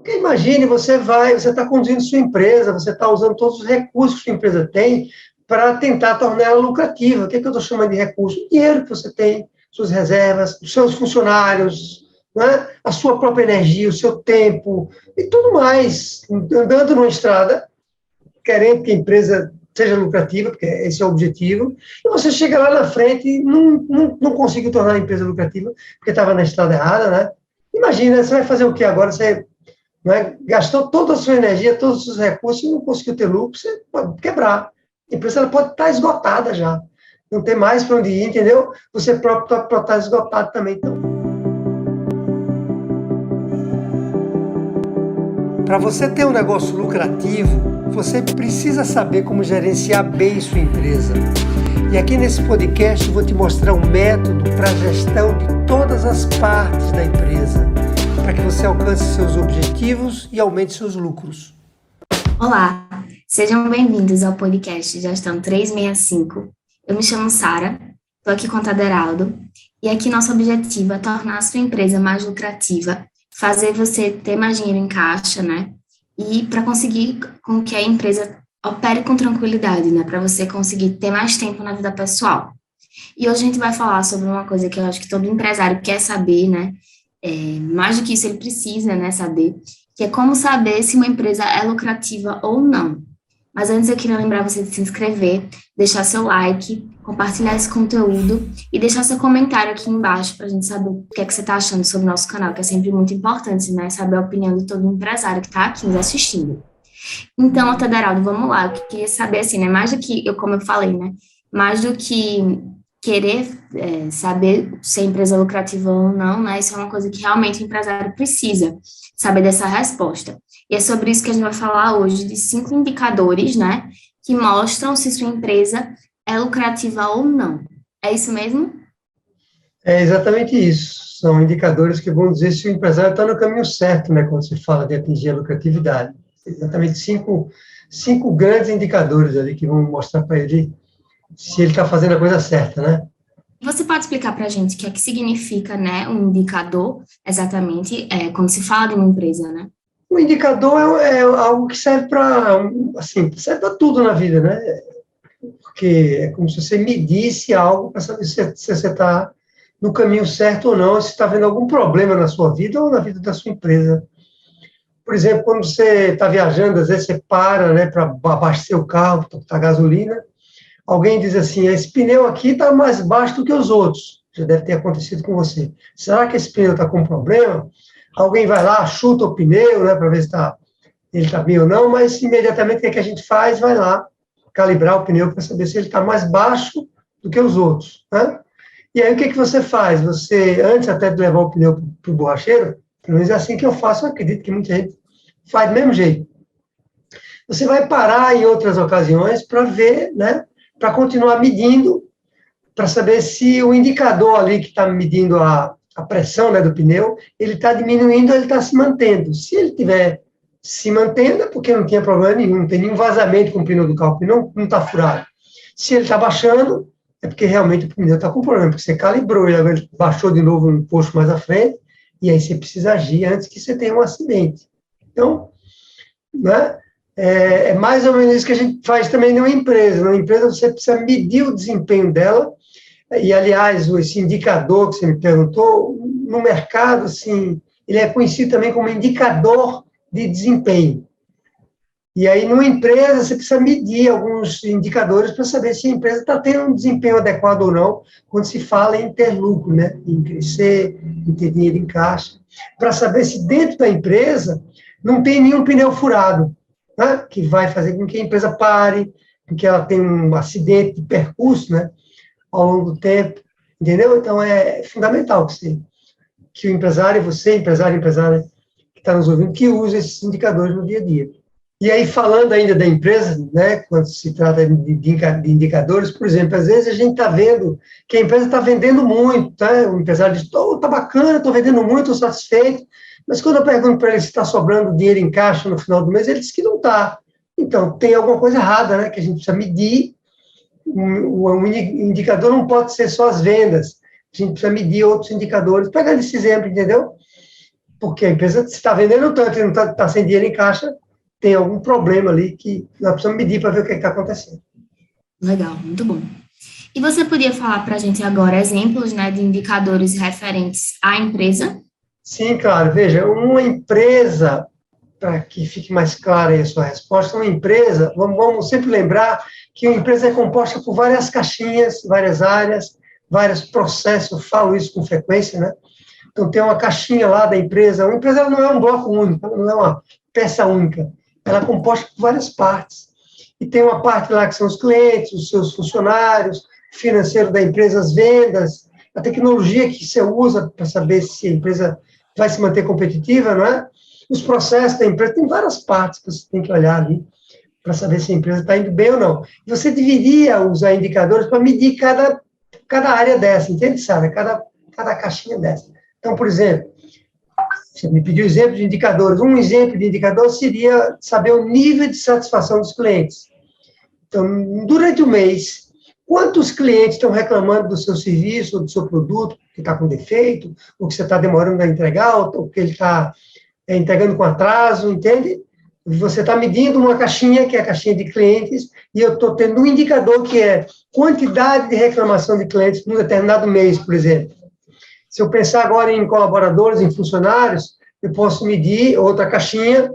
Porque imagine, você está conduzindo sua empresa, você está usando todos os recursos que sua empresa tem para tentar tornar ela lucrativa. O que é que eu estou chamando de recurso? O dinheiro que você tem, suas reservas, os seus funcionários, né? A sua própria energia, o seu tempo e tudo mais. Andando numa estrada, querendo que a empresa seja lucrativa, porque esse é o objetivo, e você chega lá na frente e não conseguiu tornar a empresa lucrativa, porque estava na estrada errada, né? Imagina, você vai fazer o que agora? Você, né, gastou toda a sua energia, todos os seus recursos e não conseguiu ter lucro, você pode quebrar. A empresa ela pode estar esgotada já. Não tem mais para onde ir, entendeu? Você próprio pode estar esgotado também. Então, para você ter um negócio lucrativo, você precisa saber como gerenciar bem sua empresa. E aqui nesse podcast eu vou te mostrar um método para a gestão de todas as partes da empresa, para que você alcance seus objetivos e aumente seus lucros. Olá, sejam bem-vindos ao podcast Gestão 365. Eu me chamo Sara, estou aqui com o Taderaldo, e aqui nosso objetivo é tornar a sua empresa mais lucrativa, fazer você ter mais dinheiro em caixa, né? E para conseguir com que a empresa opere com tranquilidade, né? Para você conseguir ter mais tempo na vida pessoal. E hoje a gente vai falar sobre uma coisa que eu acho que todo empresário quer saber, né? Mais do que isso ele precisa, né, saber, que é como saber se uma empresa é lucrativa ou não. Mas antes eu queria lembrar você de se inscrever, deixar seu like, compartilhar esse conteúdo e deixar seu comentário aqui embaixo para a gente saber o que é que você está achando sobre o nosso canal, que é sempre muito importante, né? Saber a opinião de todo empresário que está aqui nos assistindo. Então, Taderaldo, vamos lá. Eu queria saber, assim, né? Mais do que, como eu falei, né? Mais do que querer saber se a empresa é lucrativa ou não, né? Isso é uma coisa que realmente o empresário precisa saber dessa resposta. E é sobre isso que a gente vai falar hoje, de 5 indicadores, né? Que mostram se sua empresa é lucrativa ou não. É isso mesmo? É exatamente isso. São indicadores que vão dizer se o empresário está no caminho certo, né? Quando se fala de atingir a lucratividade. Exatamente cinco grandes indicadores ali que vão mostrar para ele se ele está fazendo a coisa certa, né? Você pode explicar para a gente o que é que significa, né, um indicador, exatamente, quando se fala de uma empresa, né? O indicador é algo que serve para, assim, serve para tudo na vida, né? Porque é como se você medisse algo para saber se você está no caminho certo ou não, se está vendo algum problema na sua vida ou na vida da sua empresa. Por exemplo, quando você está viajando, às vezes você para, né, para abastecer o carro, para botar gasolina, alguém diz assim, esse pneu aqui está mais baixo do que os outros. Já deve ter acontecido com você. Será que esse pneu está com problema? Alguém vai lá, chuta o pneu, né, para ver se ele está bem ou não, mas imediatamente o que a gente faz? Vai lá calibrar o pneu para saber se ele está mais baixo do que os outros, né? E aí o que você faz? Você, antes até de levar o pneu para o borracheiro, pelo menos é assim que eu faço, eu acredito que muita gente faz do mesmo jeito. Você vai parar em outras ocasiões para ver, né, para continuar medindo, para saber se o indicador ali que está medindo a pressão, né, do pneu, ele está diminuindo ou ele está se mantendo. Se ele estiver se mantendo, é porque não tinha problema nenhum, não tem nenhum vazamento com o pneu do carro, o pneu não está furado. Se ele está baixando, é porque realmente o pneu está com problema, porque você calibrou, ele baixou de novo um posto mais à frente, e aí você precisa agir antes que você tenha um acidente. Então, né, é mais ou menos isso que a gente faz também numa empresa. Numa empresa você precisa medir o desempenho dela, e, aliás, esse indicador que você me perguntou, no mercado, assim, ele é conhecido também como indicador de desempenho. E aí, numa empresa, você precisa medir alguns indicadores para saber se a empresa está tendo um desempenho adequado ou não, quando se fala em ter lucro, né? Em crescer, em ter dinheiro em caixa, para saber se dentro da empresa não tem nenhum pneu furado, né? Que vai fazer com que a empresa pare, com que ela tenha um acidente de percurso, né? Ao longo do tempo, entendeu? Então, é fundamental que o empresário, você, empresária que está nos ouvindo, que use esses indicadores no dia a dia. E aí, falando ainda da empresa, né, quando se trata de indicadores, por exemplo, às vezes a gente está vendo que a empresa está vendendo muito, tá? O empresário diz, está bacana, estou vendendo muito, estou satisfeito, mas quando eu pergunto para ele se está sobrando dinheiro em caixa no final do mês, ele diz que não está. Então, tem alguma coisa errada, né, que a gente precisa medir. O indicador não pode ser só as vendas, a gente precisa medir outros indicadores, pegando esse exemplo, entendeu? porque a empresa, se está vendendo tanto e não está sem dinheiro em caixa, tem algum problema ali que nós precisamos medir para ver o que está acontecendo. Legal, muito bom. E você podia falar para a gente agora exemplos, né, de indicadores referentes à empresa? Sim, claro. Veja, uma empresa, para que fique mais clara aí a sua resposta, uma empresa, vamos sempre lembrar que uma empresa é composta por várias caixinhas, várias áreas, vários processos, eu falo isso com frequência, né? Então, tem uma caixinha lá da empresa. Uma empresa ela não é um bloco único, ela não é uma peça única. Ela é composta por várias partes. E tem uma parte lá que são os clientes, os seus funcionários, o financeiro da empresa, as vendas, a tecnologia que você usa para saber se a empresa vai se manter competitiva, não é? Os processos da empresa, tem várias partes que você tem que olhar ali para saber se a empresa está indo bem ou não. Você deveria usar indicadores para medir cada área dessa, entende, Sara? Cada caixinha dessa. Então, por exemplo, você me pediu exemplo de indicadores. Um exemplo de indicador seria saber o nível de satisfação dos clientes. Então, durante o mês, quantos clientes estão reclamando do seu serviço ou do seu produto que está com defeito, ou que você está demorando a entregar, ou que ele está entregando com atraso, entende? Você está medindo uma caixinha, que é a caixinha de clientes, e eu estou tendo um indicador que é quantidade de reclamação de clientes num determinado mês, por exemplo. Se eu pensar agora em colaboradores, em funcionários, eu posso medir outra caixinha,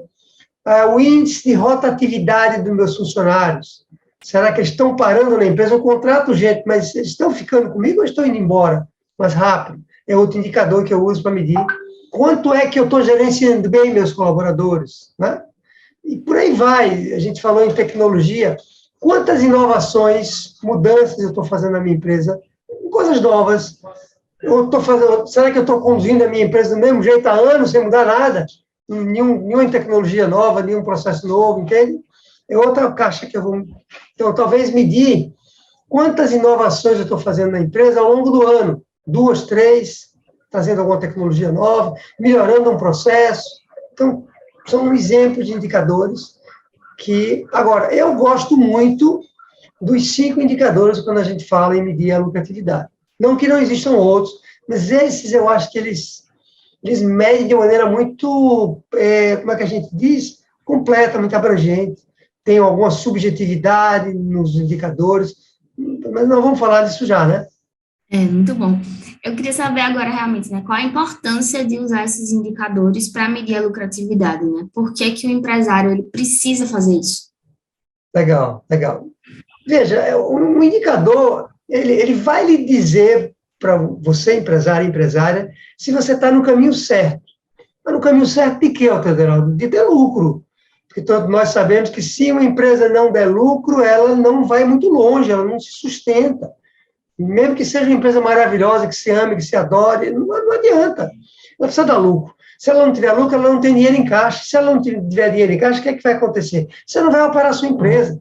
o índice de rotatividade dos meus funcionários. Será que eles estão parando na empresa? Eu contrato gente, mas eles estão ficando comigo ou estão indo embora mais rápido? É outro indicador que eu uso para medir. Quanto é que eu estou gerenciando bem meus colaboradores? Né? E por aí vai. A gente falou em tecnologia. Quantas inovações, mudanças eu estou fazendo na minha empresa? Coisas novas. Será que eu estou conduzindo a minha empresa do mesmo jeito há anos, sem mudar nada? Nenhuma tecnologia nova, nenhum processo novo, entende? É outra caixa que eu vou... Então, talvez medir quantas inovações eu estou fazendo na empresa ao longo do ano. 2, 3, trazendo alguma tecnologia nova, melhorando um processo. Então, são um exemplo de indicadores que... Agora, eu gosto muito dos 5 indicadores quando a gente fala em medir a lucratividade. Não que não existam outros, mas esses eu acho que eles medem de maneira muito, como é que a gente diz? Completa, muito abrangente. Tem alguma subjetividade nos indicadores, mas não vamos falar disso já, né? Muito bom. Eu queria saber agora realmente, né, qual a importância de usar esses indicadores para medir a lucratividade, né? Por que que o empresário ele precisa fazer isso? Legal, legal. Veja, um indicador, ele vai lhe dizer para você, empresário e empresária, se você está no caminho certo. Mas no caminho certo de quê, Alderaldo? De ter lucro. Porque todos nós sabemos que se uma empresa não der lucro, ela não vai muito longe, ela não se sustenta. Mesmo que seja uma empresa maravilhosa, que se ame, que se adore, não adianta. Ela precisa dar lucro. Se ela não tiver lucro, ela não tem dinheiro em caixa. Se ela não tiver dinheiro em caixa, o que é que vai acontecer? Você não vai operar a sua empresa.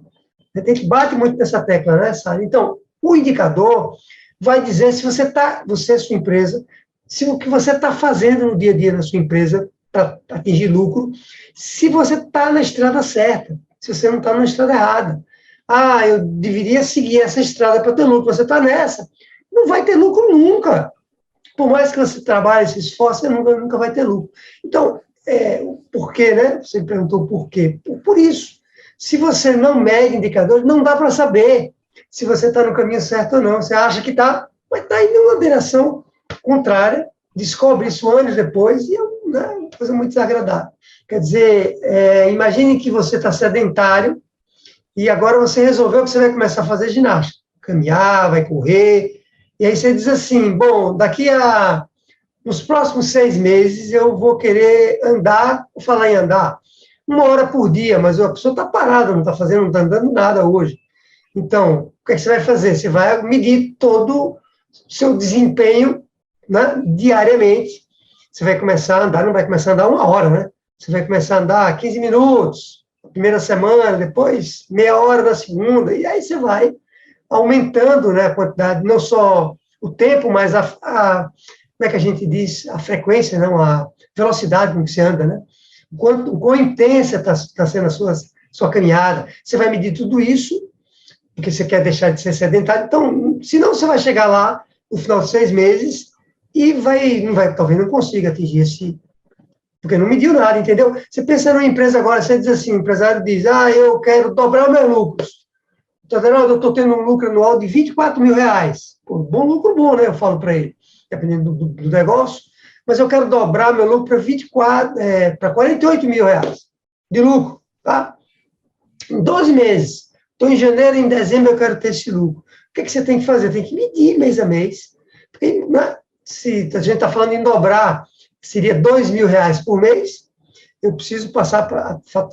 Tem que bater muito nessa tecla, né, Sara? Então, o indicador vai dizer se você, sua empresa, se o que você está fazendo no dia a dia na sua empresa para atingir lucro, se você está na estrada certa, se você não está na estrada errada. Eu deveria seguir essa estrada para ter lucro, você está nessa. Não vai ter lucro nunca. Por mais que você trabalhe, se esforce, você nunca vai ter lucro. Então, por quê, né? Você me perguntou por quê. Por isso. Se você não mede indicadores, não dá para saber se você está no caminho certo ou não. Você acha que está, mas está indo em uma direção contrária, descobre isso anos depois, e é uma coisa muito desagradável. Quer dizer, imagine que você está sedentário e agora você resolveu que você vai começar a fazer ginástica, caminhar, vai correr, e aí você diz assim, bom, nos próximos 6 meses eu vou querer andar, vou falar em andar, 1 hora por dia, mas a pessoa está parada, não está andando nada hoje. Então, o que é que você vai fazer? Você vai medir todo o seu desempenho, né, diariamente. Você vai começar a andar, não vai começar a andar 1 hora, né? Você vai começar a andar 15 minutos, na primeira semana, depois meia hora na segunda, e aí você vai aumentando, né, a quantidade, não só o tempo, mas como é que a gente diz? A frequência, não, a velocidade com que você anda, né? O quão intensa está sendo a sua caminhada. Você vai medir tudo isso, porque você quer deixar de ser sedentário. Então, senão você vai chegar lá no final de 6 meses e talvez não consiga atingir porque não mediu nada, entendeu? Você pensa numa empresa agora, você diz assim, o empresário diz, eu quero dobrar os meus lucros. Então, eu estou tendo um lucro anual de R$ 24.000. Pô, bom lucro bom, né? Eu falo para ele, dependendo do negócio, mas eu quero dobrar meu lucro para R$ 48.000 de lucro, tá? Em 12 meses. Então, em janeiro, em dezembro, eu quero ter esse lucro. O que você tem que fazer? Tem que medir mês a mês. Porque, né, se a gente está falando em dobrar, seria R$ 2.000 por mês, eu preciso passar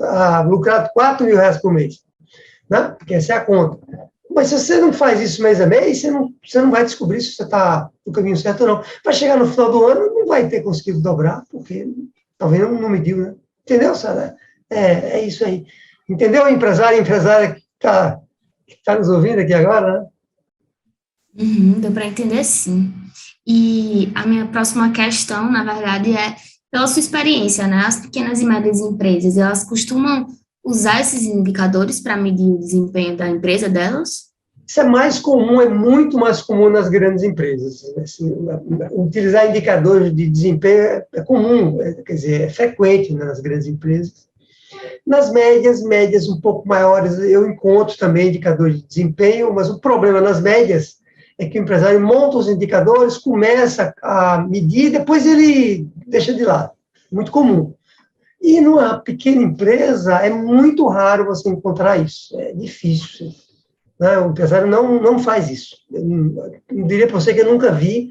a lucrar R$ 4.000 por mês. Né? Porque essa é a conta. Mas se você não faz isso mês a mês, você não vai descobrir se você está no caminho certo ou não. Vai chegar no final do ano, não vai ter conseguido dobrar, porque talvez não mediu, né? Entendeu, Sara? É isso aí. Entendeu, empresária que tá nos ouvindo aqui agora, né? Deu para entender, sim. E a minha próxima questão, na verdade, é pela sua experiência, né? As pequenas e médias empresas, elas costumam usar esses indicadores para medir o desempenho da empresa delas? Isso é mais comum, é muito mais comum nas grandes empresas. Assim, utilizar indicadores de desempenho é comum, quer dizer, é frequente, né, nas grandes empresas. Nas médias um pouco maiores, eu encontro também indicadores de desempenho, mas o problema nas médias é que o empresário monta os indicadores, começa a medir, depois ele deixa de lado. Muito comum. E numa pequena empresa, é muito raro você encontrar isso. É difícil. Né? O empresário não faz isso. Eu não diria para você que eu nunca vi,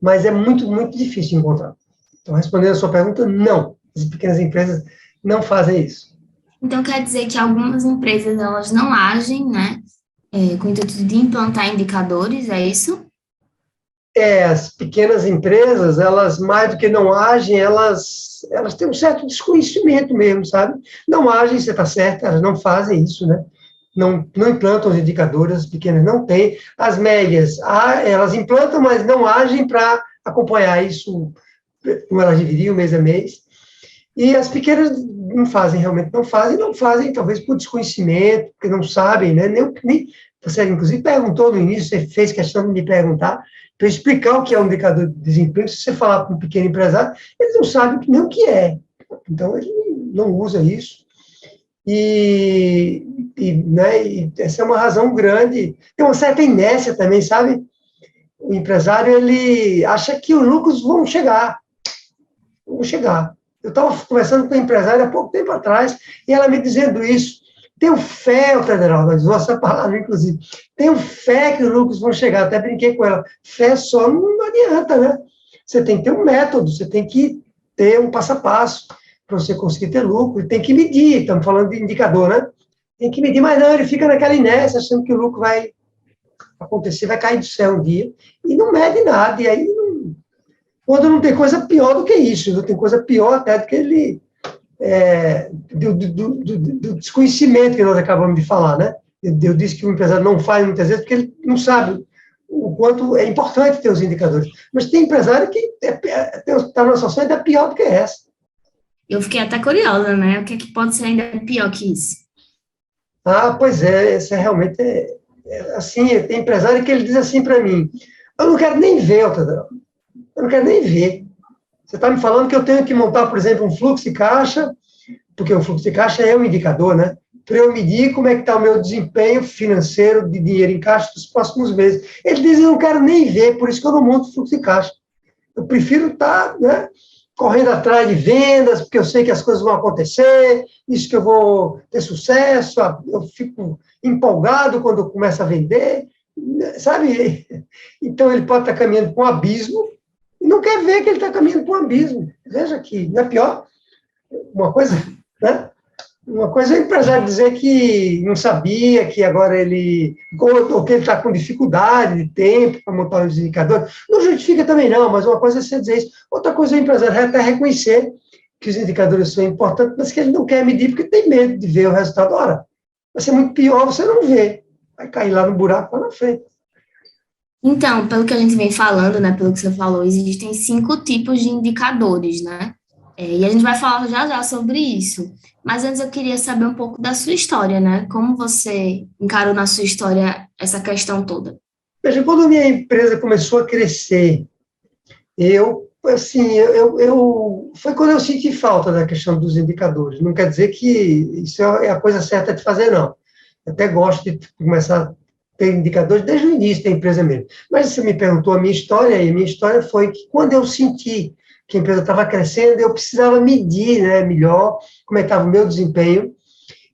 mas é muito, muito difícil encontrar. Então, respondendo a sua pergunta, não. As pequenas empresas não fazem isso. Então, quer dizer que algumas empresas, elas não agem, né, com o intuito de implantar indicadores, é isso? As pequenas empresas, elas, mais do que não agem, elas têm um certo desconhecimento mesmo, sabe? Não agem, você está certo, elas não fazem isso, né? Não implantam os indicadores, as pequenas não têm. As médias, elas implantam, mas não agem para acompanhar isso, como elas deveriam, mês a mês. E as pequenas não fazem, realmente não fazem, talvez por desconhecimento, porque não sabem, né? Nem você, inclusive, perguntou no início, você fez questão de me perguntar, para explicar o que é um indicador de desempenho. Se você falar para um pequeno empresário, eles não sabem nem o que é. Então, ele não usa isso. Né, e essa é uma razão grande. Tem uma certa inércia também, sabe? O empresário, ele acha que os lucros vão chegar. Vão chegar. Eu estava conversando com uma empresária há pouco tempo atrás, e ela me dizendo isso. Tenho fé, Federal, mas usou essa palavra, inclusive. Tenho fé que os lucros vão chegar. Até brinquei com ela. Fé só não adianta, né? Você tem que ter um método, você tem que ter um passo a passo para você conseguir ter lucro. E tem que medir, estamos falando de indicador, né? Tem que medir, mas não, ele fica naquela inércia, achando que o lucro vai acontecer, vai cair do céu um dia, e não mede nada. E aí, quando não tem coisa pior do que isso, não tem coisa pior até do que ele... do desconhecimento que nós acabamos de falar, né? Eu disse que o empresário não faz muitas vezes porque ele não sabe o quanto é importante ter os indicadores. Mas tem empresário que está numa situação ainda pior do que essa. Eu fiquei até curiosa, né? O que é que pode ser ainda pior que isso? Pois é, isso é realmente assim, tem empresário que ele diz assim para mim, eu não quero nem ver, Otadão, eu não quero nem ver. Você está me falando que eu tenho que montar, por exemplo, um fluxo de caixa, porque o fluxo de caixa é um indicador, né? Para eu medir como é que está o meu desempenho financeiro de dinheiro em caixa dos próximos meses. Ele diz, eu não quero nem ver, por isso que eu não monto fluxo de caixa. Eu prefiro estar, né, correndo atrás de vendas, porque eu sei que as coisas vão acontecer, isso que eu vou ter sucesso, eu fico empolgado quando eu começo a vender, sabe? Então, ele pode estar caminhando para um abismo e não quer ver que ele está caminhando para um abismo. Veja que não é pior? Uma coisa, né? Uma coisa é o empresário dizer que não sabia, que agora ele... ou que ele está com dificuldade de tempo para montar os indicadores. Não justifica também não, mas uma coisa é você dizer isso. Outra coisa é o empresário até reconhecer que os indicadores são importantes, mas que ele não quer medir porque tem medo de ver o resultado. Ora, vai ser muito pior você não ver. Vai cair lá no buraco lá na frente. Então, pelo que a gente vem falando, né, pelo que você falou, existem 5 tipos de indicadores, né? E a gente vai falar já já sobre isso. Mas antes eu queria saber um pouco da sua história, né? Como você encarou na sua história essa questão toda? Veja, quando a minha empresa começou a crescer, eu assim, foi quando eu senti falta da questão dos indicadores. Não quer dizer que isso é a coisa certa de fazer, não. Eu até gosto de começar a ter indicadores desde o início da empresa mesmo. Mas você me perguntou a minha história, e a minha história foi que quando eu senti que a empresa estava crescendo, eu precisava medir, né, melhor como é que estava o meu desempenho.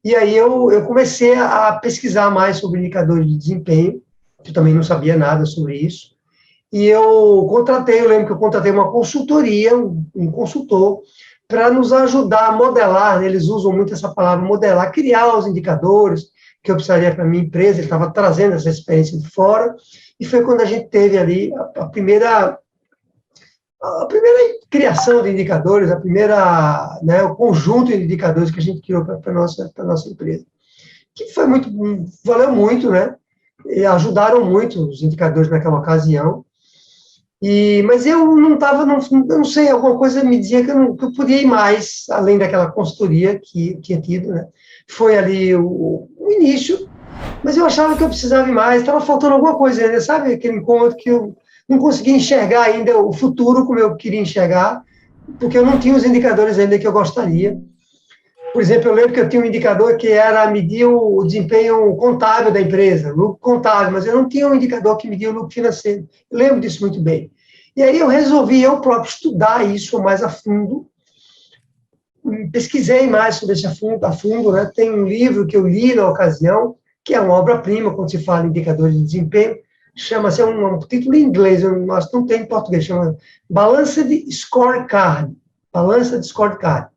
E aí eu comecei a pesquisar mais sobre indicadores de desempenho, eu também não sabia nada sobre isso. E eu lembro que eu contratei uma consultoria, um consultor, para nos ajudar a modelar, né? Eles usam muito essa palavra, modelar, criar os indicadores que eu precisaria para a minha empresa, ele estava trazendo essa experiência de fora, e foi quando a gente teve ali a primeira criação de indicadores, né, o conjunto de indicadores que a gente criou para a nossa empresa, que foi valeu muito, né? E ajudaram muito os indicadores naquela ocasião. Mas eu não estava, eu não sei, alguma coisa me dizia que eu podia ir mais, além daquela consultoria que tinha tido, né? Foi ali o início, mas eu achava que eu precisava ir mais, estava faltando alguma coisa ainda, sabe? Aquele encontro que eu não conseguia enxergar ainda o futuro como eu queria enxergar, porque eu não tinha os indicadores ainda que eu gostaria. Por exemplo, eu lembro que eu tinha um indicador que era medir o desempenho contábil da empresa, lucro contábil, mas eu não tinha um indicador que media o lucro financeiro. Eu lembro disso muito bem. E aí eu resolvi eu próprio estudar isso mais a fundo, pesquisei mais sobre isso a fundo, né? Tem um livro que eu li na ocasião, que é uma obra-prima quando se fala em indicadores de desempenho, chama-se, um título em inglês, nós não tem em português, chama Balanced Scorecard. Balanced Scorecard.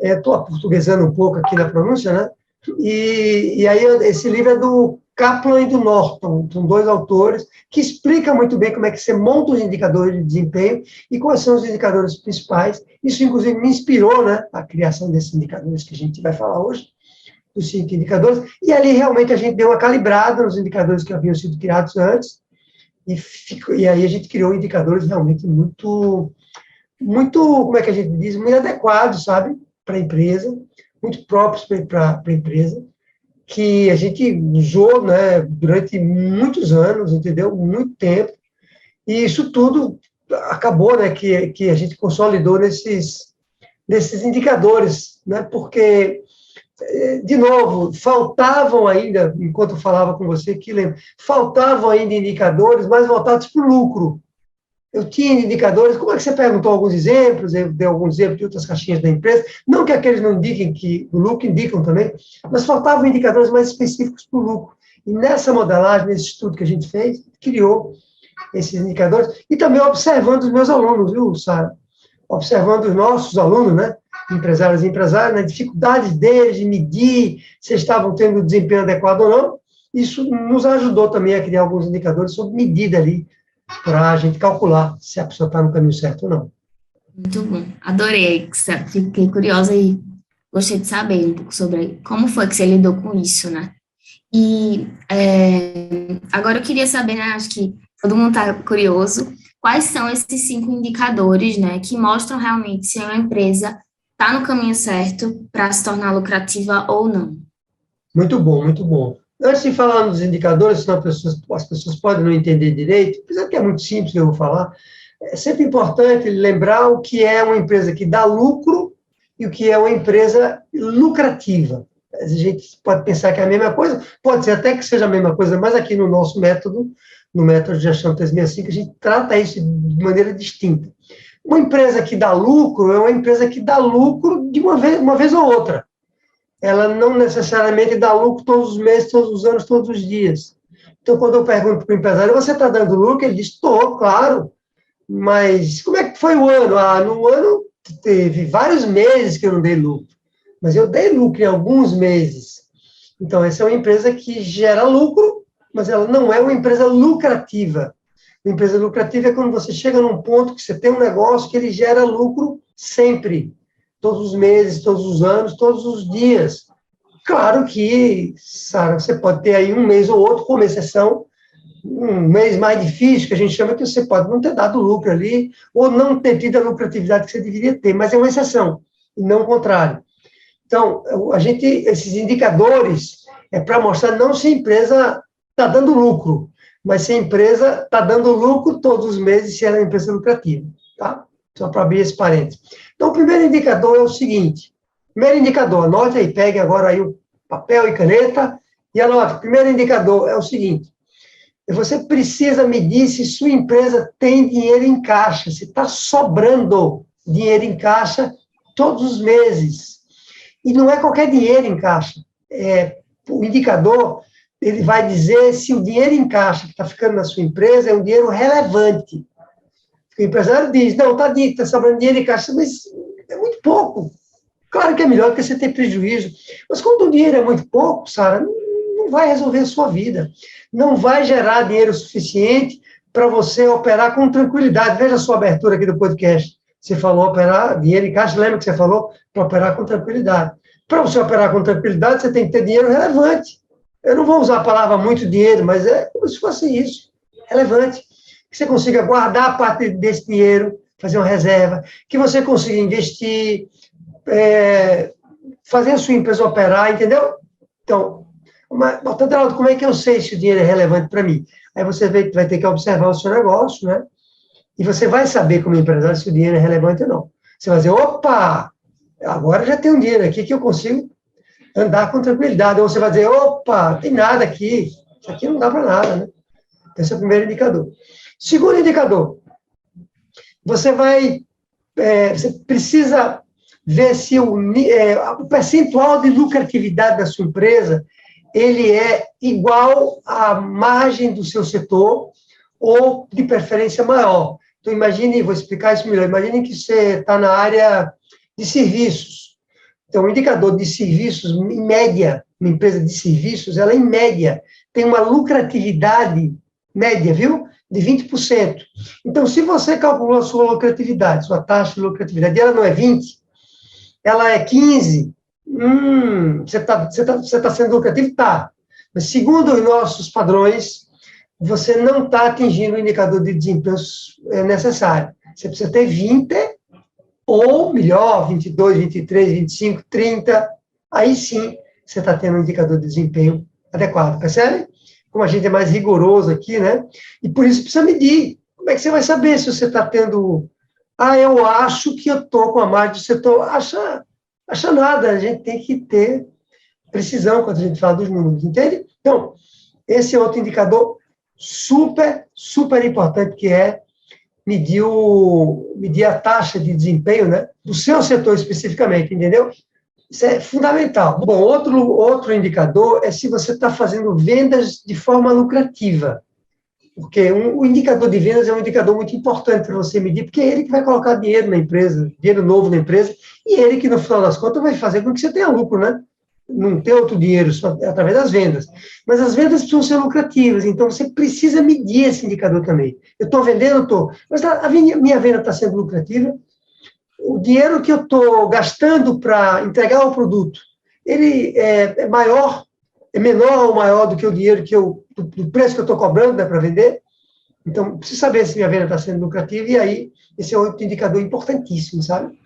Estou aportuguesando um pouco aqui na pronúncia, né? E aí esse livro é do Kaplan e do Norton, são dois autores que explicam muito bem como é que você monta os indicadores de desempenho e quais são os indicadores principais. Isso, inclusive, me inspirou, né, a criação desses indicadores que a gente vai falar hoje, dos 5 indicadores, e ali realmente a gente deu uma calibrada nos indicadores que haviam sido criados antes, e aí a gente criou indicadores realmente muito, como é que a gente diz, muito adequados, sabe, para a empresa, muito próprios para a empresa, que a gente usou, né, durante muitos anos, entendeu? Muito tempo, e isso tudo acabou, né, que a gente consolidou nesses indicadores, né, porque, de novo, faltavam ainda, enquanto eu falava com você aqui, faltavam ainda indicadores mais voltados para o lucro. Eu tinha indicadores, como é que você perguntou alguns exemplos, eu dei alguns exemplos de outras caixinhas da empresa, não que aqueles não indiquem, que o lucro indicam também, mas faltavam indicadores mais específicos para o lucro. E nessa modelagem, nesse estudo que a gente fez, criou esses indicadores, e também observando os meus alunos, viu, Sara? Observando os nossos alunos, né, empresários e empresárias, na dificuldade deles de medir se estavam tendo desempenho adequado ou não, isso nos ajudou também a criar alguns indicadores sobre medida ali, para a gente calcular se a pessoa está no caminho certo ou não. Muito bom. Adorei. Fiquei curiosa e gostei de saber um pouco sobre como foi que você lidou com isso, né? E agora eu queria saber, né? Acho que todo mundo está curioso. Quais são esses 5 indicadores, né? Que mostram realmente se uma empresa está no caminho certo para se tornar lucrativa ou não? Muito bom, muito bom. Antes de falar nos indicadores, senão as pessoas podem não entender direito, apesar que é muito simples que eu vou falar, é sempre importante lembrar o que é uma empresa que dá lucro e o que é uma empresa lucrativa. A gente pode pensar que é a mesma coisa, pode ser até que seja a mesma coisa, mas aqui no nosso método, no método de gestão 365, a gente trata isso de maneira distinta. Uma empresa que dá lucro é uma empresa que dá lucro de uma vez ou outra. Ela não necessariamente dá lucro todos os meses, todos os anos, todos os dias. Então, quando eu pergunto para o empresário, você está dando lucro? Ele diz, estou, claro. Mas como é que foi o ano? No ano teve vários meses que eu não dei lucro. Mas eu dei lucro em alguns meses. Então, essa é uma empresa que gera lucro, mas ela não é uma empresa lucrativa. Uma empresa lucrativa é quando você chega num ponto que você tem um negócio que ele gera lucro sempre. Todos os meses, todos os anos, todos os dias. Claro que, Sara, você pode ter aí um mês ou outro, como exceção, um mês mais difícil, que a gente chama que você pode não ter dado lucro ali, ou não ter tido a lucratividade que você deveria ter, mas é uma exceção, e não o contrário. Então, esses indicadores é para mostrar não se a empresa está dando lucro, mas se a empresa está dando lucro todos os meses, se ela é uma empresa lucrativa. tá? Só para abrir esse parênteses. Então, o primeiro indicador é o seguinte. Primeiro indicador, anote aí, pegue agora aí o papel e caneta e anote. O primeiro indicador é o seguinte. Você precisa medir se sua empresa tem dinheiro em caixa, se está sobrando dinheiro em caixa todos os meses. E não é qualquer dinheiro em caixa. O indicador, ele vai dizer se o dinheiro em caixa que está ficando na sua empresa é um dinheiro relevante. O empresário diz, não, está sobrando dinheiro em caixa, mas é muito pouco. Claro que é melhor do que você ter prejuízo. Mas quando o dinheiro é muito pouco, Sara, não vai resolver a sua vida. Não vai gerar dinheiro suficiente para você operar com tranquilidade. Veja a sua abertura aqui do podcast. Você falou operar dinheiro em caixa, lembra que você falou? Para operar com tranquilidade. Para você operar com tranquilidade, você tem que ter dinheiro relevante. Eu não vou usar a palavra muito dinheiro, mas é como se fosse isso, relevante. Que você consiga guardar parte desse dinheiro, fazer uma reserva, que você consiga investir, fazer a sua empresa operar, entendeu? Então, Geraldo, como é que eu sei se o dinheiro é relevante para mim? Aí você vai ter que observar o seu negócio, né? E você vai saber, como empresário, se o dinheiro é relevante ou não. Você vai dizer, opa, agora já tem um dinheiro aqui que eu consigo andar com tranquilidade. Ou você vai dizer, opa, não tem nada aqui, isso aqui não dá para nada, né? Esse é o primeiro indicador. Segundo indicador, você precisa ver se o percentual de lucratividade da sua empresa ele é igual à margem do seu setor ou, de preferência, maior. Então, imagine, vou explicar isso melhor, imagine que você está na área de serviços. Então, o indicador de serviços, em média, uma empresa de serviços, ela, em média, tem uma lucratividade média, viu? De 20%. Então, se você calculou a sua lucratividade, sua taxa de lucratividade, ela não é 20%, ela é 15%, você está sendo lucrativo? Tá. Mas, segundo os nossos padrões, você não está atingindo o indicador de desempenho necessário. Você precisa ter 20%, ou melhor, 22%, 23%, 25%, 30%. Aí sim, você está tendo um indicador de desempenho adequado. Percebe? Como a gente é mais rigoroso aqui, né? E por isso precisa medir. Como é que você vai saber se você está tendo... eu acho que eu estou com a margem do setor. Acha nada, a gente tem que ter precisão quando a gente fala dos números, entende? Então, esse é outro indicador super, super importante, que é medir a taxa de desempenho, né, do seu setor especificamente, entendeu? Isso é fundamental. Bom, outro indicador é se você está fazendo vendas de forma lucrativa. Porque o indicador de vendas é um indicador muito importante para você medir, porque é ele que vai colocar dinheiro na empresa, dinheiro novo na empresa, e ele que, no final das contas, vai fazer com que você tenha lucro, né? Não ter outro dinheiro, só através das vendas. Mas as vendas precisam ser lucrativas, então você precisa medir esse indicador também. Eu estou vendendo? Estou. Mas a minha venda está sendo lucrativa? O dinheiro que eu estou gastando para entregar o produto, ele é maior, é menor ou maior do que o dinheiro do preço que eu estou cobrando, né, para vender? Então, preciso saber se minha venda está sendo lucrativa, e aí, esse é outro indicador importantíssimo, sabe?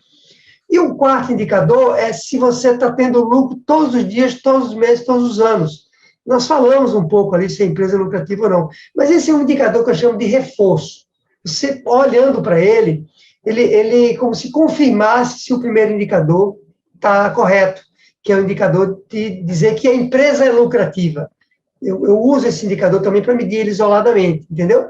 E o quarto indicador é se você está tendo lucro todos os dias, todos os meses, todos os anos. Nós falamos um pouco ali se a empresa é lucrativa ou não, mas esse é um indicador que eu chamo de reforço. Você, olhando para ele como se confirmasse se o primeiro indicador está correto, que é o indicador de dizer que a empresa é lucrativa. Eu uso esse indicador também para medir ele isoladamente, entendeu?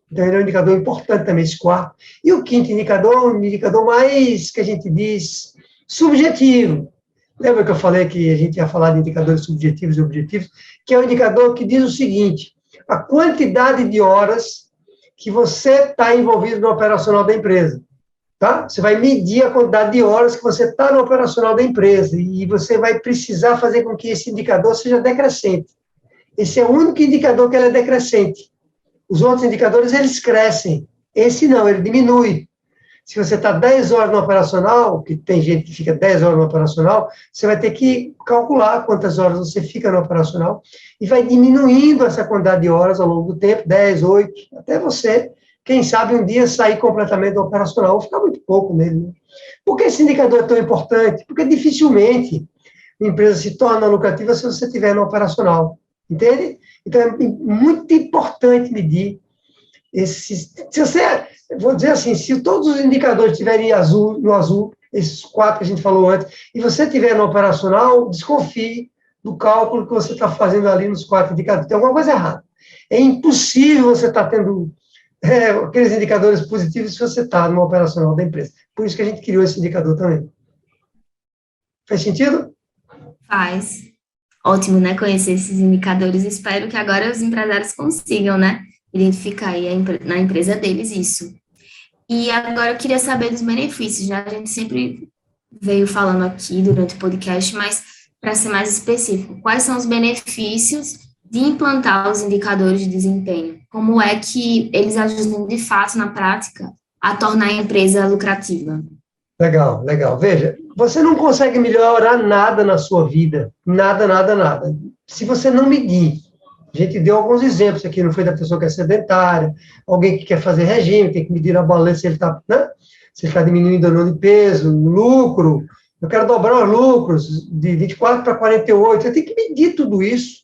Então, ele é um indicador importante também, esse quarto. E o quinto indicador, um indicador mais, que a gente diz, subjetivo. Lembra que eu falei que a gente ia falar de indicadores subjetivos e objetivos? Que é um indicador que diz o seguinte: a quantidade de horas que você está envolvido no operacional da empresa. Tá? Você vai medir a quantidade de horas que você está no operacional da empresa, e você vai precisar fazer com que esse indicador seja decrescente. Esse é o único indicador que ele é decrescente. Os outros indicadores, eles crescem. Esse não, ele diminui. Se você está 10 horas no operacional, que tem gente que fica 10 horas no operacional, você vai ter que calcular quantas horas você fica no operacional e vai diminuindo essa quantidade de horas ao longo do tempo, 10, 8, até você, quem sabe, um dia sair completamente do operacional, ou ficar muito pouco nele. Né? Por que esse indicador é tão importante? Porque dificilmente a empresa se torna lucrativa se você estiver no operacional. Entende? Então, é muito importante medir esses... Se você eu vou dizer assim, se todos os indicadores estiverem no azul, esses 4 que a gente falou antes, e você estiver no operacional, desconfie do cálculo que você está fazendo ali nos 4 indicadores. Tem alguma coisa errada. É impossível você estar tendo aqueles indicadores positivos se você está no operacional da empresa. Por isso que a gente criou esse indicador também. Faz sentido? Faz. Ótimo, né? Conhecer esses indicadores. Espero que agora os empresários consigam, né? Identificar aí na empresa deles isso. E agora eu queria saber dos benefícios, já a gente sempre veio falando aqui durante o podcast, mas para ser mais específico, quais são os benefícios de implantar os indicadores de desempenho? Como é que eles ajudam de fato na prática a tornar a empresa lucrativa? Legal, legal. Veja, você não consegue melhorar nada na sua vida. Nada, nada, nada. Se você não medir. A gente deu alguns exemplos aqui, não foi da pessoa que é sedentária, alguém que quer fazer regime, tem que medir na balança se ele está, né? Se ele está diminuindo ou não de peso, lucro. Eu quero dobrar os lucros de 24 para 48. Você tem que medir tudo isso.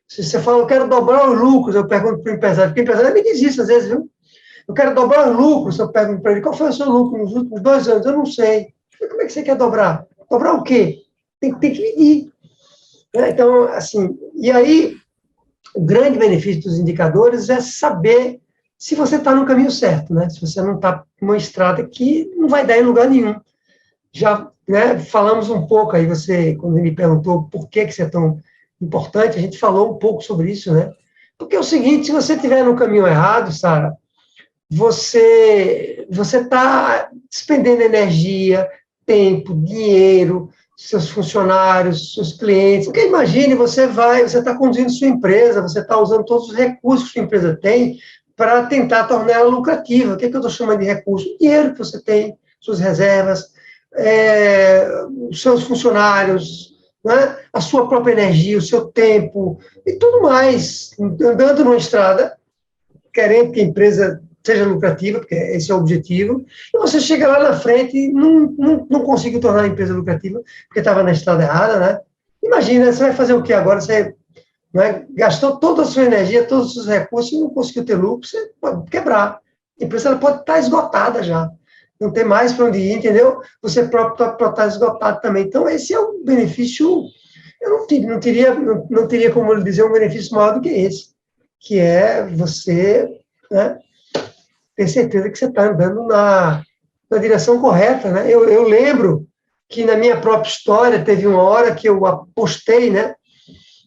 Se você fala, eu quero dobrar os lucros, eu pergunto para o empresário, porque o empresário me diz isso às vezes, viu? Eu quero dobrar os lucros, eu pergunto para ele, qual foi o seu lucro nos últimos 2 anos? Eu não sei. Como é que você quer dobrar? Dobrar o quê? Tem que medir. Então, assim, e aí, o grande benefício dos indicadores é saber se você está no caminho certo, né? Se você não está numa estrada que não vai dar em lugar nenhum. Já, né, falamos um pouco aí, você, quando me perguntou por que isso é tão importante, a gente falou um pouco sobre isso, né? Porque é o seguinte, se você estiver no caminho errado, Sara, você está despendendo energia, tempo, dinheiro, seus funcionários, seus clientes. Porque imagine, você está conduzindo sua empresa, você está usando todos os recursos que sua empresa tem para tentar tornar ela lucrativa. O que eu estou chamando de recurso? O dinheiro que você tem, suas reservas, os seus funcionários, né? A sua própria energia, o seu tempo e tudo mais. Andando numa estrada, querendo que a empresa seja lucrativa, porque esse é o objetivo, e você chega lá na frente e não conseguiu tornar a empresa lucrativa, porque estava na estrada errada, né? Imagina, você vai fazer o que agora? Você, né, gastou toda a sua energia, todos os seus recursos e não conseguiu ter lucro, você pode quebrar. A empresa ela pode estar esgotada já, não tem mais para onde ir, entendeu? Você próprio pode estar esgotado também. Então, esse é um benefício, eu não teria como lhe dizer um benefício maior do que esse, que é você, né, ter certeza que você está andando na direção correta, né? Eu lembro que na minha própria história teve uma hora que eu apostei, né,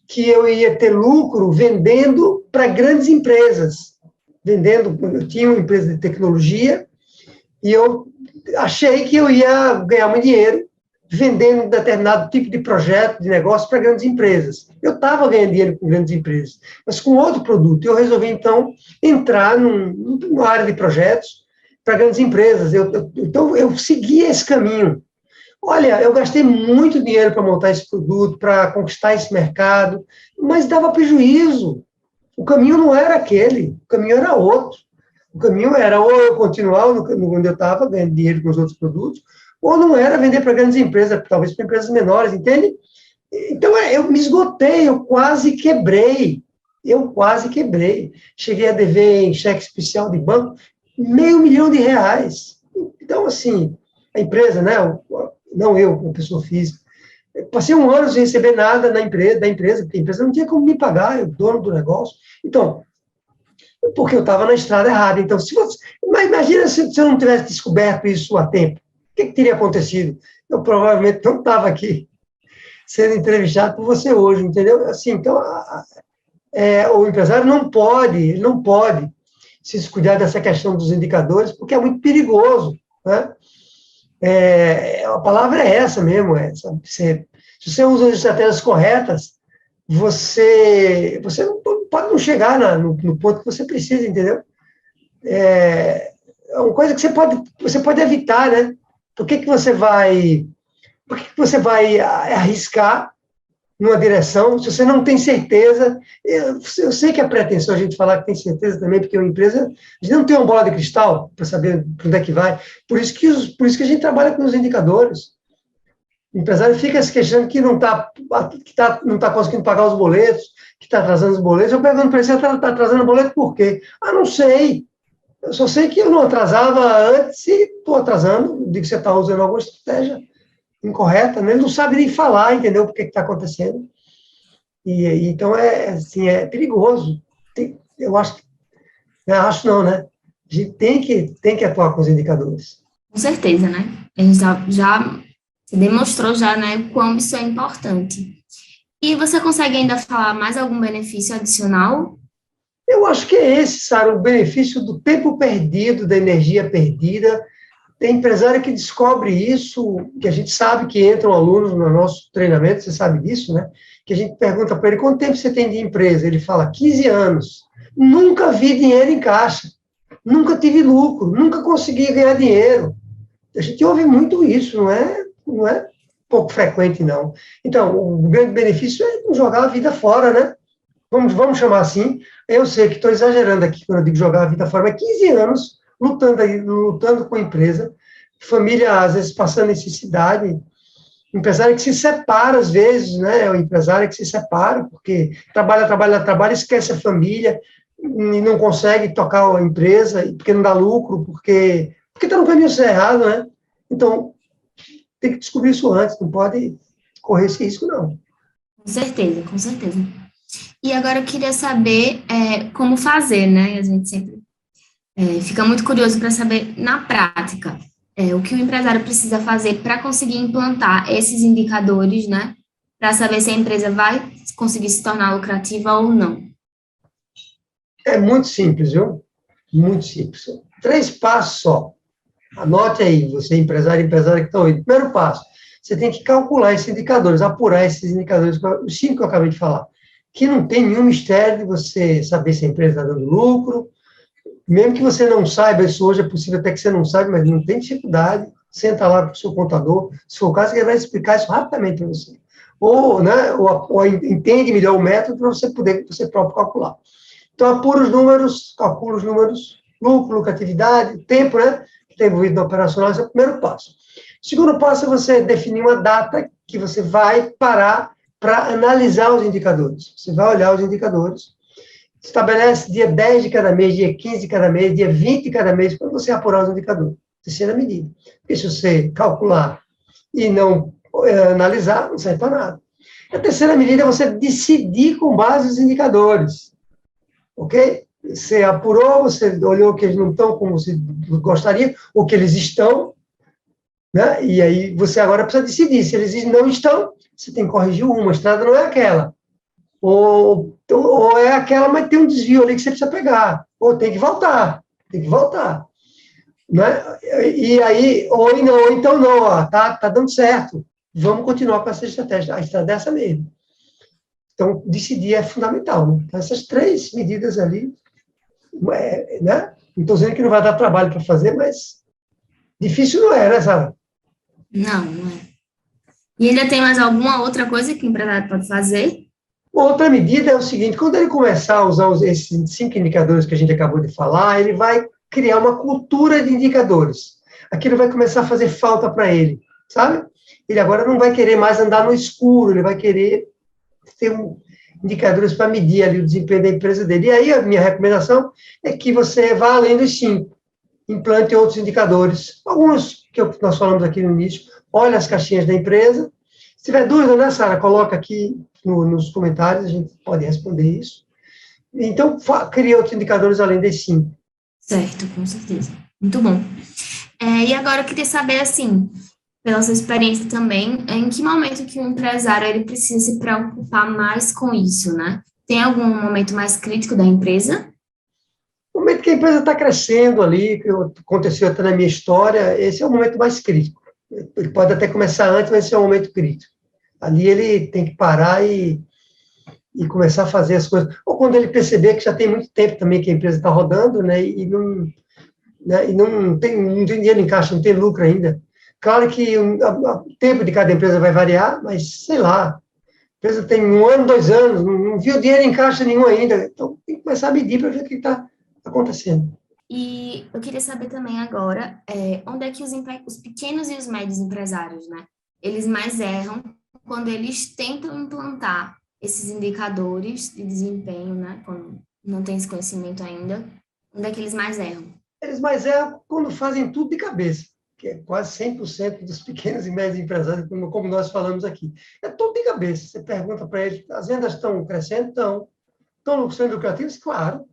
que eu ia ter lucro vendendo para grandes empresas, eu tinha uma empresa de tecnologia e eu achei que eu ia ganhar muito dinheiro vendendo um determinado tipo de projeto, de negócio para grandes empresas. Eu estava ganhando dinheiro com grandes empresas, mas com outro produto. Eu resolvi, então, entrar numa área de projetos para grandes empresas. Então, eu segui esse caminho. Olha, eu gastei muito dinheiro para montar esse produto, para conquistar esse mercado, mas dava prejuízo. O caminho não era aquele, o caminho era outro. O caminho era ou eu continuar onde eu estava, ganhando dinheiro com os outros produtos, ou não era vender para grandes empresas, talvez para empresas menores, entende? Então, eu me esgotei, eu quase quebrei. Cheguei a dever em cheque especial de banco R$ 500.000. Então, assim, a empresa, né, não eu, como pessoa física, passei 1 ano sem receber nada da empresa, porque a empresa não tinha como me pagar, eu dono do negócio. Então, porque eu estava na estrada errada. Então, mas imagina se eu não tivesse descoberto isso a tempo. O que teria acontecido? Eu provavelmente não estava aqui sendo entrevistado por você hoje, entendeu? Assim, então, o empresário não pode se descuidar dessa questão dos indicadores, porque é muito perigoso, né? A palavra é essa mesmo, se você usa as estratégias corretas, você pode não chegar no ponto que você precisa, entendeu? É uma coisa que você pode evitar, né? Por que você vai arriscar numa direção se você não tem certeza? Eu sei que é pretensão a gente falar que tem certeza também, porque uma empresa, a gente não tem uma bola de cristal para saber para onde é que vai. Por isso que a gente trabalha com os indicadores. O empresário fica se queixando que não está conseguindo pagar os boletos, que está atrasando os boletos. Eu pergunto para ele, você está atrasando o boleto por quê? Não sei. Eu só sei que eu não atrasava antes e estou atrasando, digo que você está usando alguma estratégia incorreta, né? Ele não sabe nem falar, entendeu? O que está acontecendo. Então, assim, é perigoso. Eu acho, acho não, né? A gente tem que atuar com os indicadores. Com certeza, né? A gente já se demonstrou já, né, quão isso é importante. E você consegue ainda falar mais algum benefício adicional? Eu acho que é esse, Sara, o benefício do tempo perdido, da energia perdida. Tem empresário que descobre isso, que a gente sabe que entram alunos no nosso treinamento, você sabe disso, né? Que a gente pergunta para ele, quanto tempo você tem de empresa? Ele fala, 15 anos. Nunca vi dinheiro em caixa. Nunca tive lucro. Nunca consegui ganhar dinheiro. A gente ouve muito isso, não é pouco frequente, não. Então, o grande benefício é não jogar a vida fora, né? Vamos chamar assim. Eu sei que estou exagerando aqui quando eu digo jogar a vida fora, mas 15 anos lutando com a empresa, família, às vezes, passando necessidade, empresário que se separa, às vezes, né? O empresário que se separa, porque trabalha, esquece a família, e não consegue tocar a empresa, porque não dá lucro, porque está no caminho errado, né? Então, tem que descobrir isso antes, não pode correr esse risco, não. Com certeza, com certeza. E agora eu queria saber como fazer, né? A gente sempre fica muito curioso para saber, na prática, o que o empresário precisa fazer para conseguir implantar esses indicadores, né? Para saber se a empresa vai conseguir se tornar lucrativa ou não. É muito simples, viu? Muito simples. 3 passos só. Anote aí, você empresário que está ouvindo. Primeiro passo, você tem que calcular esses indicadores, apurar esses indicadores, os 5 que eu acabei de falar. Que não tem nenhum mistério de você saber se a empresa está dando lucro, mesmo que você não saiba, isso hoje é possível até que você não saiba, mas não tem dificuldade, senta lá com o seu contador, se for o caso, ele vai explicar isso rapidamente para você. Ou, né, ou entende melhor o método para você poder, você próprio calcular. Então, apura os números, calcula os números, lucro, lucratividade, tempo, né, que está envolvido no operacional, esse é o primeiro passo. O segundo passo é você definir uma data que você vai parar para analisar os indicadores. Você vai olhar os indicadores, estabelece dia 10 de cada mês, dia 15 de cada mês, dia 20 de cada mês, para você apurar os indicadores. Terceira medida. Porque se você calcular e não analisar, não serve para nada. A terceira medida é você decidir com base nos indicadores. Ok? Você apurou, você olhou que eles não estão como você gostaria, ou que eles estão, né? E aí você agora precisa decidir. Se eles não estão, você tem que corrigir uma. A estrada não é aquela. Ou é aquela, mas tem um desvio ali que você precisa pegar. Ou tem que voltar. Tem que voltar. Né? E aí, ou então não, ó, tá dando certo. Vamos continuar com essa estratégia. A estrada é essa mesmo. Então, decidir é fundamental. Né? Então, essas 3 medidas ali, né? Não estou dizendo que não vai dar trabalho para fazer, mas difícil não é, né, Sara? Não, não é. E ainda tem mais alguma outra coisa que o empresário pode fazer? Outra medida é o seguinte, quando ele começar a usar esses 5 indicadores que a gente acabou de falar, ele vai criar uma cultura de indicadores. Aquilo vai começar a fazer falta para ele, sabe? Ele agora não vai querer mais andar no escuro, ele vai querer ter indicadores para medir ali o desempenho da empresa dele. E aí a minha recomendação é que você vá além dos 5, implante outros indicadores. Alguns que nós falamos aqui no início, olha as caixinhas da empresa. Se tiver dúvida, né, Sara, coloca aqui nos comentários, a gente pode responder isso. Então, cria outros indicadores além desses 5. Certo, com certeza. Muito bom. E agora eu queria saber, assim, pela sua experiência também, em que momento que o empresário ele precisa se preocupar mais com isso, né? Tem algum momento mais crítico da empresa? No momento que a empresa está crescendo ali, que aconteceu até na minha história, esse é o momento mais crítico. Ele pode até começar antes, mas esse é o momento crítico. Ali ele tem que parar e começar a fazer as coisas. Ou quando ele perceber que já tem muito tempo também que a empresa está rodando, né, e não tem dinheiro em caixa, não tem lucro ainda. Claro que o tempo de cada empresa vai variar, mas, sei lá, a empresa tem 1 ano, 2 anos, não viu dinheiro em caixa nenhum ainda, então tem que começar a medir para ver o que está acontecendo. E eu queria saber também agora, onde é que os pequenos e os médios empresários, né? Eles mais erram quando eles tentam implantar esses indicadores de desempenho, né? Quando não tem esse conhecimento ainda, onde é que eles mais erram? Eles mais erram quando fazem tudo de cabeça, que é quase 100% dos pequenos e médios empresários, como nós falamos aqui. É tudo de cabeça. Você pergunta para eles, as vendas estão crescendo? Estão sendo lucrativas? Claro.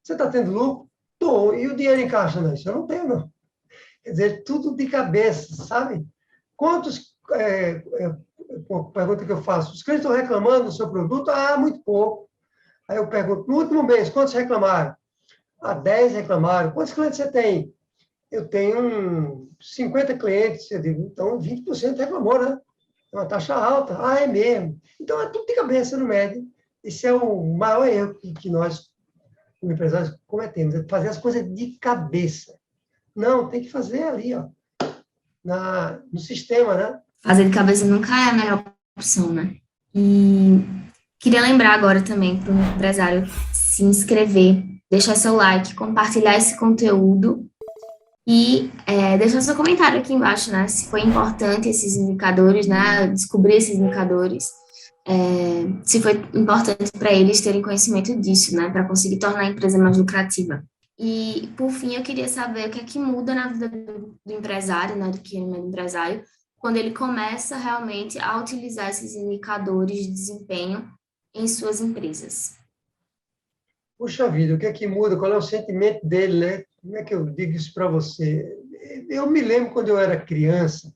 Você está tendo lucro? Estou. E o dinheiro em caixa? Não, isso eu não tenho, não. Quer dizer, tudo de cabeça, sabe? Quantos, pergunta que eu faço, os clientes estão reclamando do seu produto? Ah, muito pouco. Aí eu pergunto, no último mês, quantos reclamaram? Ah, 10 reclamaram. Quantos clientes você tem? Eu tenho 50 clientes. Eu digo, então 20% reclamou, né? É uma taxa alta. Ah, é mesmo. Então é tudo de cabeça no médio. Esse é o maior erro que nós, como empresários, cometemos, é fazer as coisas de cabeça. Não, tem que fazer ali, ó, no sistema, né? Fazer de cabeça nunca é a melhor opção, né? E queria lembrar agora também para o empresário se inscrever, deixar seu like, compartilhar esse conteúdo e deixar seu comentário aqui embaixo, né? Se foi importante esses indicadores, né? Descobrir esses indicadores, se foi importante para eles terem conhecimento disso, né? Para conseguir tornar a empresa mais lucrativa. E, por fim, eu queria saber o que é que muda na vida do empresário, né? Do pequeno empresário, quando ele começa realmente a utilizar esses indicadores de desempenho em suas empresas. Puxa vida, o que é que muda? Qual é o sentimento dele, né? Como é que eu digo isso para você? Eu me lembro quando eu era criança,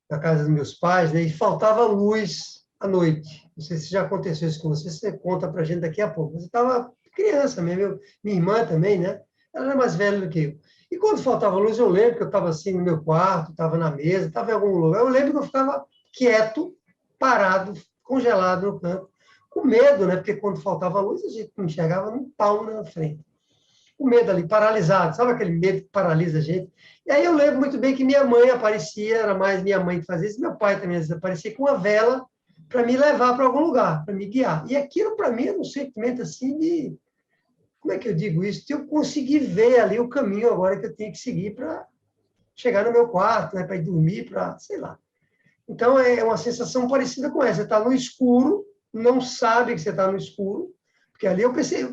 na casa dos meus pais, né, e faltava luz à noite. Não sei se já aconteceu isso com você, você conta para a gente daqui a pouco. Mas eu estava criança mesmo, minha irmã também, né? Ela era mais velha do que eu. E quando faltava luz, eu lembro que eu estava assim no meu quarto, estava na mesa, estava em algum lugar. Eu lembro que eu ficava quieto, parado, congelado no canto, com medo, né? Porque quando faltava luz, a gente não enxergava um palmo na frente. Com medo ali, paralisado. Sabe aquele medo que paralisa a gente? E aí eu lembro muito bem que minha mãe aparecia, era mais minha mãe que fazia isso, meu pai também às vezes aparecia com uma vela para me levar para algum lugar, para me guiar. E aquilo, para mim, era um sentimento assim de... Como é que eu digo isso? De eu conseguir ver ali o caminho agora que eu tinha que seguir para chegar no meu quarto, né, para ir dormir, para, sei lá. Então, é uma sensação parecida com essa. Você está no escuro, não sabe que você está no escuro, porque ali eu pensei,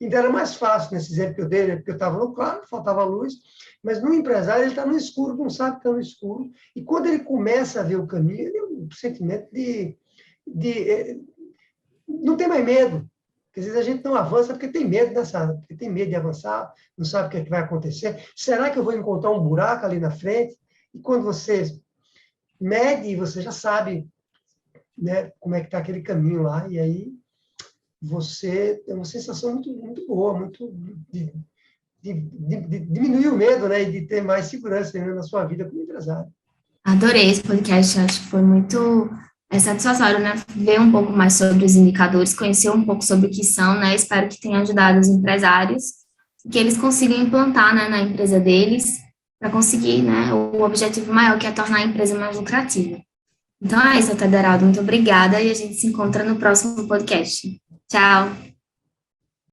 ainda era mais fácil nesse exemplo que eu dei, né? Porque eu estava no claro, faltava luz, mas no empresário ele está no escuro, não sabe que está no escuro, e quando ele começa a ver o caminho, ele tem um sentimento não tem mais medo. Porque às vezes a gente não avança porque tem medo dessa, porque tem medo de avançar, não sabe o que, é que vai acontecer. Será que eu vou encontrar um buraco ali na frente? E quando você mede, você já sabe, né, como é que está aquele caminho lá, e aí você tem uma sensação muito, muito boa, muito de diminuir o medo, né, e de ter mais segurança, né, na sua vida como empresário. Adorei esse podcast, acho que foi muito satisfatório, né? Ver um pouco mais sobre os indicadores, conhecer um pouco sobre o que são, né? Espero que tenha ajudado os empresários, que eles consigam implantar, né, na empresa deles, para conseguir, né, o objetivo maior, que é tornar a empresa mais lucrativa. Então é isso, Tederaldo, muito obrigada e a gente se encontra no próximo podcast. Tchau!